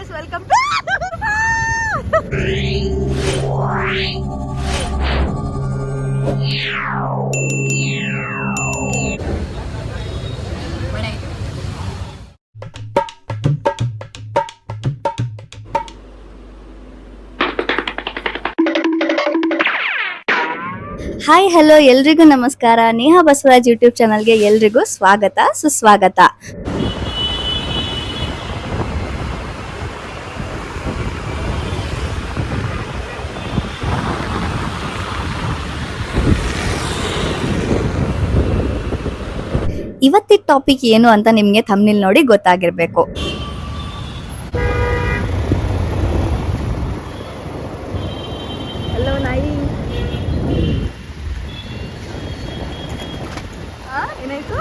Guys, welcome to hi hello ಎಲ್ರಿಗೂ ನಮಸ್ಕಾರ. Neha Basavaraj YouTube ಚಾನಲ್ಗೆ ಎಲ್ರಿಗೂ ಸ್ವಾಗತ ಸುಸ್ವಾಗತ. ಇವತ್ತಿನ ಟಾಪಿಕ್ ಏನು ಅಂತ ನಿಮ್ಗೆ ಥಂಬ್ನೇಲ್ ನೋಡಿ ಗೊತ್ತಾಗಿರ್ಬೇಕು. ಹಲೋ ನಾಯಿ, ಏನಾಯ್ತು?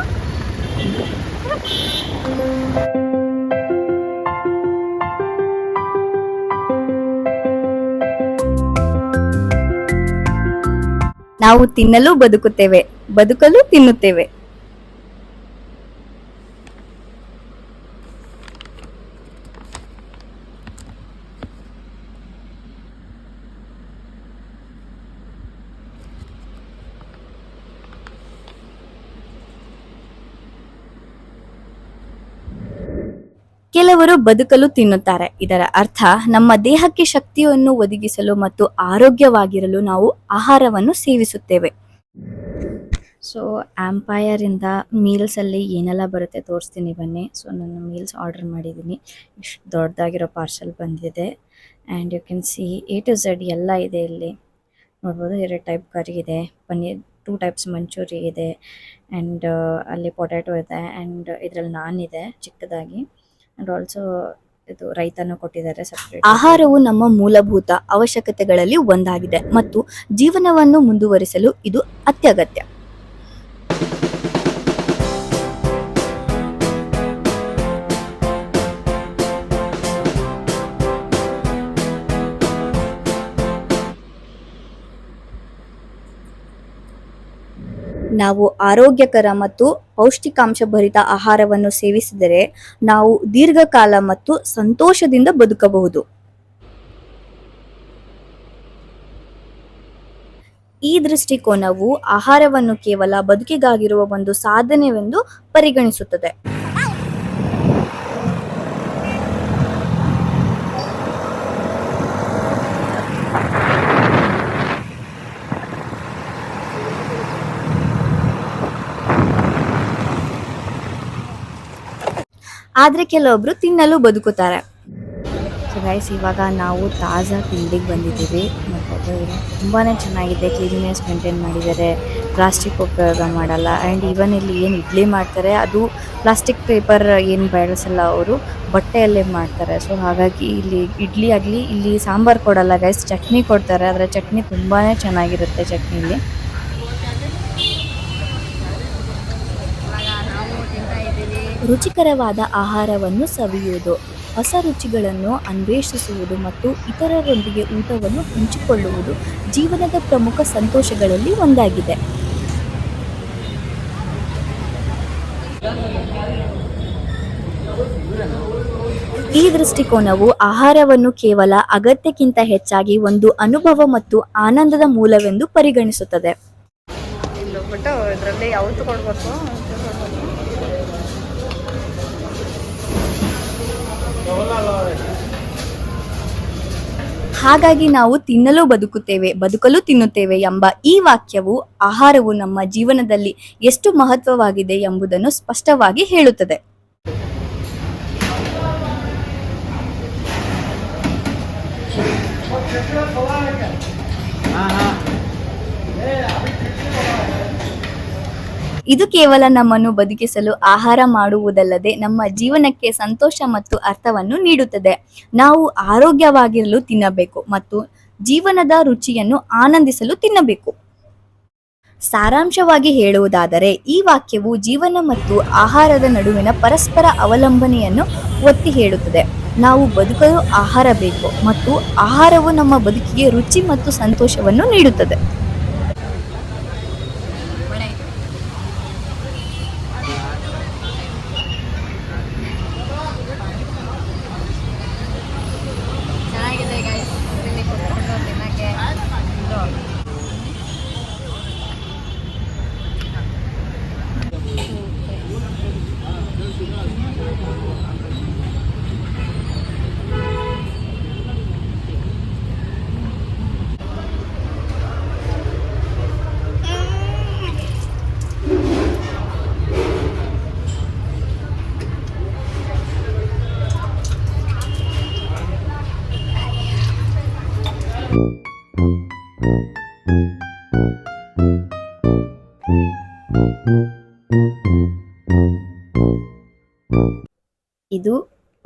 ನಾವು ತಿನ್ನಲು ಬದುಕುತ್ತೇವೆ, ಬದುಕಲು ತಿನ್ನುತ್ತೇವೆ. ಕೆಲವರು ಬದುಕಲು ತಿನ್ನುತ್ತಾರೆ. ಇದರ ಅರ್ಥ ನಮ್ಮ ದೇಹಕ್ಕೆ ಶಕ್ತಿಯನ್ನು ಒದಗಿಸಲು ಮತ್ತು ಆರೋಗ್ಯವಾಗಿರಲು ನಾವು ಆಹಾರವನ್ನು ಸೇವಿಸುತ್ತೇವೆ. ಸೊ ಆಂಪೈರ್ ಇಂದ ಮೀಲ್ಸ್ ಅಲ್ಲಿ ಏನೆಲ್ಲ ಬರುತ್ತೆ ತೋರಿಸ್ತೀನಿ ಬನ್ನಿ. ಸೊ ನಾನು ಮೀಲ್ಸ್ ಆರ್ಡರ್ ಮಾಡಿದ್ದೀನಿ. ಇಷ್ಟು ದೊಡ್ಡದಾಗಿರೋ ಪಾರ್ಸೆಲ್ ಬಂದಿದೆ. And you can see A to Z ಎಲ್ಲ ಇದೆ ಇಲ್ಲಿ ನೋಡ್ಬೋದು. 2 ಟೈಪ್ ಕರಿ ಇದೆ, ಪನ್ನೀರ್ 2 ಟೈಪ್ಸ್ ಮಂಚೂರಿ ಇದೆ, ಆ್ಯಂಡ್ ಅಲ್ಲಿ ಪೊಟ್ಯಾಟೊ ಇದೆ, ಆ್ಯಂಡ್ ಇದರಲ್ಲಿ ನಾನ್ ಇದೆ ಚಿಕ್ಕದಾಗಿ, ಆ್ಯಂಡ್ ಆಲ್ಸೋ ಇದು ರೈತನು ಕೊಟ್ಟಿದ್ದಾರೆ ಸಪ್ರೇಟ್. ಆಹಾರವು ನಮ್ಮ ಮೂಲಭೂತ ಅವಶ್ಯಕತೆಗಳಲ್ಲಿ ಒಂದಾಗಿದೆ ಮತ್ತು ಜೀವನವನ್ನು ಮುಂದುವರಿಸಲು ಇದು ಅತ್ಯಗತ್ಯ. ನಾವು ಆರೋಗ್ಯಕರ ಮತ್ತು ಪೌಷ್ಟಿಕಾಂಶಭರಿತ ಆಹಾರವನ್ನು ಸೇವಿಸಿದರೆ ನಾವು ದೀರ್ಘಕಾಲ ಮತ್ತು ಸಂತೋಷದಿಂದ ಬದುಕಬಹುದು. ಈ ದೃಷ್ಟಿಕೋನವು ಆಹಾರವನ್ನು ಕೇವಲ ಬದುಕಿಗಾಗಿರುವ ಒಂದು ಸಾಧನವೆಂದು ಪರಿಗಣಿಸುತ್ತದೆ. ಆದರೆ ಕೆಲವೊಬ್ರು ತಿನ್ನಲು ಬದುಕುತ್ತಾರೆ. ಸೊ ಗೈಸ್, ಇವಾಗ ನಾವು ತಾಜಾ ತಿಂಡಿಗೆ ಬಂದಿದ್ದೀವಿ. ಮತ್ತು ತುಂಬಾ ಚೆನ್ನಾಗಿದೆ, ಕ್ಲೀನ್ನೆಸ್ ಮೇಂಟೈನ್ ಮಾಡಿದ್ದಾರೆ, ಪ್ಲಾಸ್ಟಿಕ್ ಉಪಯೋಗ ಮಾಡಲ್ಲ. ಆ್ಯಂಡ್ ಈವನ್ ಇಲ್ಲಿ ಏನು ಇಡ್ಲಿ ಮಾಡ್ತಾರೆ ಅದು ಪ್ಲಾಸ್ಟಿಕ್ ಪೇಪರ್ ಏನು ಬಳಸಲ್ಲ, ಅವರು ಬಟ್ಟೆಯಲ್ಲೇ ಮಾಡ್ತಾರೆ. ಸೊ ಹಾಗಾಗಿ ಇಲ್ಲಿ ಇಡ್ಲಿ ಆಗಲಿ, ಇಲ್ಲಿ ಸಾಂಬಾರು ಕೊಡಲ್ಲ ಗೈಸ್, ಚಟ್ನಿ ಕೊಡ್ತಾರೆ. ಆದರೆ ಚಟ್ನಿ ತುಂಬಾ ಚೆನ್ನಾಗಿರುತ್ತೆ. ಚಟ್ನಿಲಿ ರುಚಿಕರವಾದ ಆಹಾರವನ್ನು ಸವಿಯುವುದು, ಹೊಸ ರುಚಿಗಳನ್ನು ಅನ್ವೇಷಿಸುವುದು ಮತ್ತು ಇತರರೊಂದಿಗೆ ಊಟವನ್ನು ಹಂಚಿಕೊಳ್ಳುವುದು ಜೀವನದ ಪ್ರಮುಖ ಸಂತೋಷಗಳಲ್ಲಿ ಒಂದಾಗಿದೆ. ಈ ದೃಷ್ಟಿಕೋನವು ಆಹಾರವನ್ನು ಕೇವಲ ಅಗತ್ಯಕ್ಕಿಂತ ಹೆಚ್ಚಾಗಿ ಒಂದು ಅನುಭವ ಮತ್ತು ಆನಂದದ ಮೂಲವೆಂದು ಪರಿಗಣಿಸುತ್ತದೆ. ಹಾಗಾಗಿ ನಾವು ತಿನ್ನಲು ಬದುಕುತ್ತೇವೆ, ಬದುಕಲು ತಿನ್ನುತ್ತೇವೆ ಎಂಬ ಈ ವಾಕ್ಯವು ಆಹಾರವು ನಮ್ಮ ಜೀವನದಲ್ಲಿ ಎಷ್ಟು ಮಹತ್ವವಾಗಿದೆ ಎಂಬುದನ್ನು ಸ್ಪಷ್ಟವಾಗಿ ಹೇಳುತ್ತದೆ. ಇದು ಕೇವಲ ನಮ್ಮನ್ನು ಬದುಕಿಸಲು ಆಹಾರ ಮಾಡುವುದಲ್ಲದೆ ನಮ್ಮ ಜೀವನಕ್ಕೆ ಸಂತೋಷ ಮತ್ತು ಅರ್ಥವನ್ನು ನೀಡುತ್ತದೆ. ನಾವು ಆರೋಗ್ಯವಾಗಿರಲು ತಿನ್ನಬೇಕು ಮತ್ತು ಜೀವನದ ರುಚಿಯನ್ನು ಆನಂದಿಸಲು ತಿನ್ನಬೇಕು. ಸಾರಾಂಶವಾಗಿ ಹೇಳುವುದಾದರೆ ಈ ವಾಕ್ಯವು ಜೀವನ ಮತ್ತು ಆಹಾರದ ನಡುವಿನ ಪರಸ್ಪರ ಅವಲಂಬನೆಯನ್ನು ಒತ್ತಿ ಹೇಳುತ್ತದೆ. ನಾವು ಬದುಕಲು ಆಹಾರ ಬೇಕು ಮತ್ತು ಆಹಾರವು ನಮ್ಮ ಬದುಕಿಗೆ ರುಚಿ ಮತ್ತು ಸಂತೋಷವನ್ನು ನೀಡುತ್ತದೆ.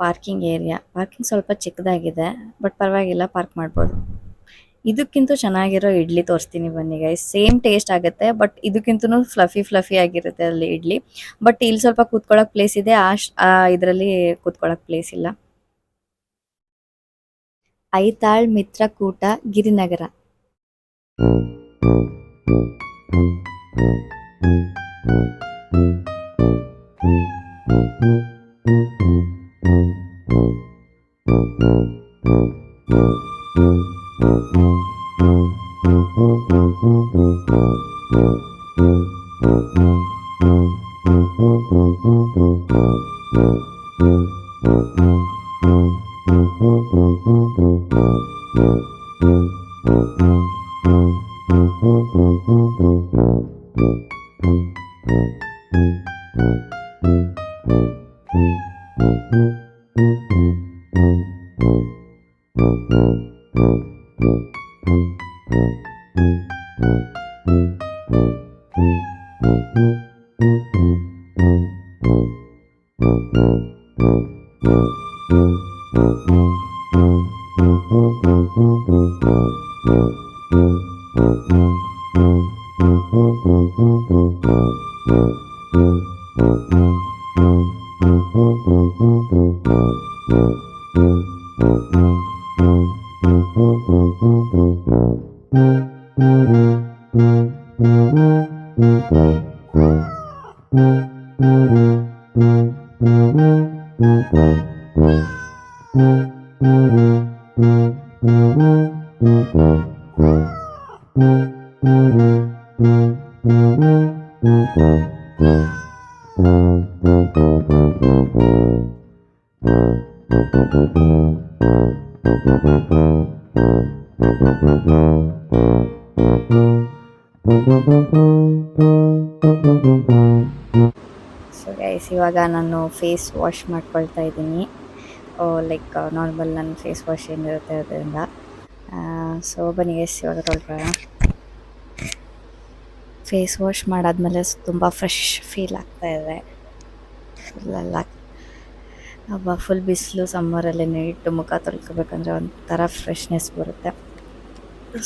Parking area. ಪಾರ್ಕಿಂಗ್ ಸ್ವಲ್ಪ ಚಿಕ್ಕದಾಗಿದೆ, ಬಟ್ ಪರವಾಗಿಲ್ಲ, ಪಾರ್ಕ್ ಮಾಡ್ಬೋದು. ಇದಕ್ಕಿಂತ ಚೆನ್ನಾಗಿರೋ ಇಡ್ಲಿ ತೋರಿಸ್ತೀನಿ ಬನ್ನಿ ಗೈಸ್. ಸೇಮ್ ಟೇಸ್ಟ್ ಆಗುತ್ತೆ, ಬಟ್ ಇದಕ್ಕಿಂತನೂ ಫ್ಲಫಿ ಫ್ಲಫಿ ಆಗಿರುತ್ತೆ ಅಲ್ಲಿ ಇಡ್ಲಿ. ಬಟ್ ಇಲ್ಲಿ ಸ್ವಲ್ಪ ಕೂತ್ಕೊಳ್ಳೋಕೆ ಪ್ಲೇಸ್ ಇದೆ, ಇದರಲ್ಲಿ ಕೂತ್ಕೊಳ್ಳೋಕೆ ಪ್ಲೇಸ್ ಇಲ್ಲ. ಐತಾಳ್ ಮಿತ್ರಕೂಟ ಗಿರಿನಗರ. ಸೊ ಗೈಸ್, ಇವಾಗ ನಾನು ಫೇಸ್ ವಾಶ್ ಮಾಡ್ಕೊಳ್ತಾ ಇದ್ದೀನಿ. ಲೈಕ್ ನಾರ್ಮಲ್ ನನ್ನ ಫೇಸ್ ವಾಶ್ ಏನಿರುತ್ತೆ ಅದರಿಂದ. ಸೊ ಬನ್ನಿ ಗೈಸ್, ಇವಾಗ ತೊಳ್ಕೊಳ್ಳೋಣ. ಫೇಸ್ ವಾಶ್ ಮಾಡಾದ್ಮೇಲೆ ತುಂಬ ಫ್ರೆಶ್ ಫೀಲ್ ಆಗ್ತಾ ಇದೆ. ಫುಲ್ ಬಿಸಿಲು ಸಮ್ಮರಲ್ಲಿ ನೀಟು ಮುಖ ತೊಳ್ಕೊಬೇಕಂದ್ರೆ ಒಂಥರ ಫ್ರೆಶ್ನೆಸ್ ಬರುತ್ತೆ.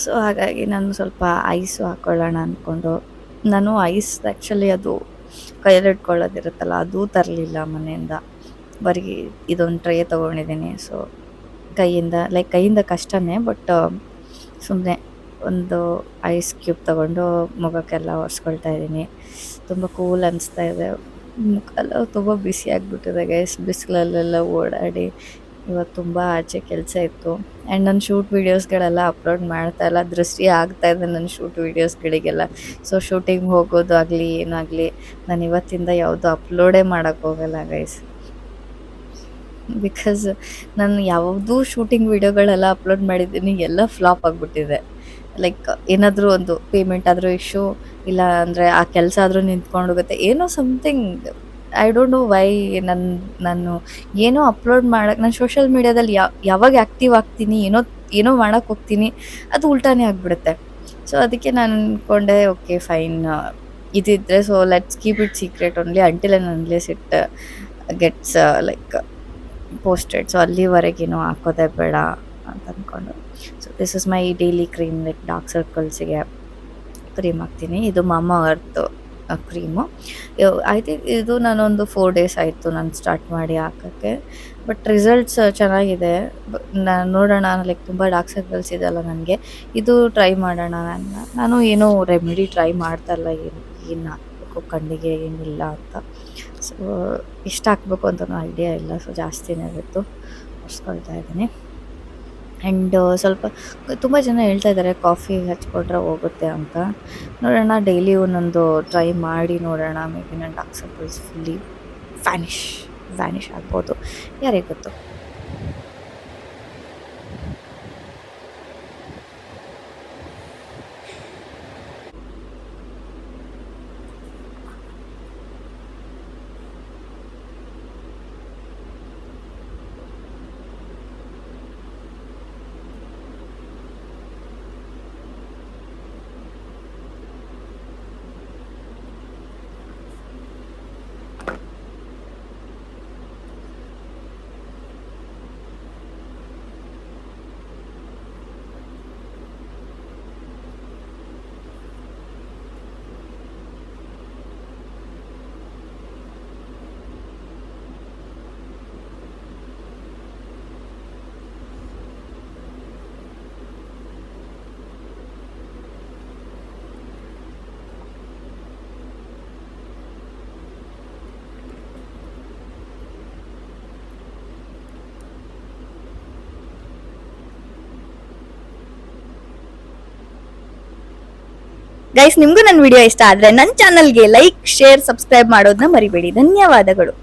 ಸೊ ಹಾಗಾಗಿ ನಾನು ಸ್ವಲ್ಪ ಐಸು ಹಾಕ್ಕೊಳ್ಳೋಣ ಅಂದ್ಕೊಂಡು, ನಾನು ಐಸ್ ಆ್ಯಕ್ಚುಲಿ ಅದು ಕೈಯಲ್ಲಿ ಇಟ್ಕೊಳ್ಳೋದಿರುತ್ತಲ್ಲ, ಅದು ತರಲಿಲ್ಲ ಮನೆಯಿಂದ. ಬರೀ ಇದೊಂದು ಟ್ರೇ ತೊಗೊಂಡಿದ್ದೀನಿ. ಸೊ ಕೈಯಿಂದ ಕಷ್ಟನೇ, ಬಟ್ ಸುಮ್ಮನೆ ಒಂದು ಐಸ್ ಕ್ಯೂಬ್ ತೊಗೊಂಡು ಮುಖಕ್ಕೆಲ್ಲ ಒರೆಸ್ಕೊಳ್ತಾ ಇದ್ದೀನಿ. ತುಂಬ ಕೂಲ್ ಅನಿಸ್ತಾ ಇದೆ. ಮುಖೆಲ್ಲ ತುಂಬ ಬಿಸಿ ಆಗಿಬಿಟ್ಟಿದೆ ಗೈಸ್, ಬಿಸಿಲಲ್ಲೆಲ್ಲ ಓಡಾಡಿ. ಇವತ್ತು ತುಂಬ ಆಚೆ ಕೆಲಸ ಇತ್ತು. ಆ್ಯಂಡ್ ನನ್ನ ಶೂಟ್ ವೀಡಿಯೋಸ್ಗಳೆಲ್ಲ ಅಪ್ಲೋಡ್ ಮಾಡ್ತಾಯಿಲ್ಲ, ದೃಷ್ಟಿ ಆಗ್ತಾಯಿದೆ ನನ್ನ ಶೂಟ್ ವೀಡಿಯೋಸ್ಗಳಿಗೆಲ್ಲ. ಸೊ ಶೂಟಿಂಗ್ ಹೋಗೋದು ಆಗಲಿ ಏನಾಗಲಿ, ನಾನು ಇವತ್ತಿಂದ ಯಾವುದೂ ಅಪ್ಲೋಡೇ ಮಾಡೋಕ್ಕೆ ಹೋಗಲ್ಲ ಗೈಸ್. ಬಿಕಾಸ್ ನಾನು ಯಾವುದೂ ಶೂಟಿಂಗ್ ವೀಡಿಯೋಗಳೆಲ್ಲ ಅಪ್ಲೋಡ್ ಮಾಡಿದ್ದೀನಿ, ಎಲ್ಲ ಫ್ಲಾಪ್ ಆಗಿಬಿಟ್ಟಿದೆ. ಲೈಕ್ ಏನಾದರೂ ಒಂದು ಪೇಮೆಂಟ್ ಆದರೂ ಇಶ್ಯೂ, ಇಲ್ಲ ಅಂದರೆ ಆ ಕೆಲಸ ಆದರೂ ನಿಂತ್ಕೊಂಡೋಗುತ್ತೆ, ಏನೋ something. I don't know why. ನಾನು ಏನೋ ಅಪ್ಲೋಡ್ ಮಾಡೋಕ್ಕೆ, ನಾನು ಸೋಷಿಯಲ್ ಮೀಡ್ಯಾದಲ್ಲಿ ಯಾವಾಗ ಆ್ಯಕ್ಟಿವ್ ಆಗ್ತೀನಿ, ಏನೋ ಮಾಡೋಕ್ಕೆ ಹೋಗ್ತೀನಿ, ಅದು ಉಲ್ಟಾನೇ ಆಗಿಬಿಡುತ್ತೆ. ಸೊ ಅದಕ್ಕೆ ನಾನು ಅಂದ್ಕೊಂಡೆ, ಓಕೆ ಫೈನ್, ಇದಿದ್ದರೆ so let's keep it secret only until and unless it gets like posted. So ಅಲ್ಲಿವರೆಗೇನು ಹಾಕೋದೇ ಬೇಡ ಅಂತ ಅಂದ್ಕೊಂಡು. So this is my daily cream. Like dark ಸರ್ಕಲ್ಸಿಗೆ ಕ್ರೀಮ್ ಹಾಕ್ತೀನಿ. ಇದು ಮಾಮಾ ಅರ್ತ್ ಕ್ರೀಮು. ಐ ಥಿಂಕ್ ಇದು ನಾನೊಂದು 4 days ಆಯಿತು ನಾನು ಸ್ಟಾರ್ಟ್ ಮಾಡಿ ಹಾಕೋಕ್ಕೆ. ಬಟ್ ರಿಸಲ್ಟ್ಸ್ ಚೆನ್ನಾಗಿದೆ. ನೋಡೋಣ, ಲೈಕ್ ತುಂಬ ಡಾರ್ಕ್ ಸರ್ಕಲ್ಸ್ ಇದೆಯಲ್ಲ ನನಗೆ, ಇದು ಟ್ರೈ ಮಾಡೋಣ. ನಾನು ಏನೋ ರೆಮಿಡಿ ಟ್ರೈ ಮಾಡ್ತಾಯಿಲ್ಲ, ಏನು ಹಾಕಬೇಕು ಕಣ್ಣಿಗೆ ಏನಿಲ್ಲ ಅಂತ. ಸೊ ಎಷ್ಟು ಹಾಕ್ಬೇಕು ಅಂತಲೂ ಐಡಿಯಾ ಇಲ್ಲ. ಸೊ ಜಾಸ್ತಿನೇ ಬಿತ್ತು ಒರೆಸ್ಕೊಳ್ತಾ ಇದ್ದೀನಿ. ಆ್ಯಂಡ್ ಸ್ವಲ್ಪ ತುಂಬ ಜನ ಹೇಳ್ತಾ ಇದ್ದಾರೆ ಕಾಫಿ ಹಚ್ಕೊಂಡ್ರೆ ಹೋಗುತ್ತೆ ಅಂತ. ನೋಡೋಣ, ಡೈಲಿ ಒಂದೊಂದು ಟ್ರೈ ಮಾಡಿ ನೋಡೋಣ. ಮೇ ಬಿ ನನ್ನ ಡಾರ್ಕ್ ಸರ್ಕಲ್ಸ್ ಫುಲ್ಲಿ ವ್ಯಾನಿಷ್ ಆಗ್ಬೋದು, ಯಾರಿಗೆ ಗೊತ್ತು. ಗೈಸ್, ನಿಮ್ಗೂ ನನ್ನ ವಿಡಿಯೋ ಇಷ್ಟ ಆದ್ರೆ ನನ್ನ ಚಾನಲ್ಗೆ ಲೈಕ್, ಶೇರ್, ಸಬ್ಸ್ಕ್ರೈಬ್ ಮಾಡೋದನ್ನ ಮರಿಬೇಡಿ. ಧನ್ಯವಾದಗಳು.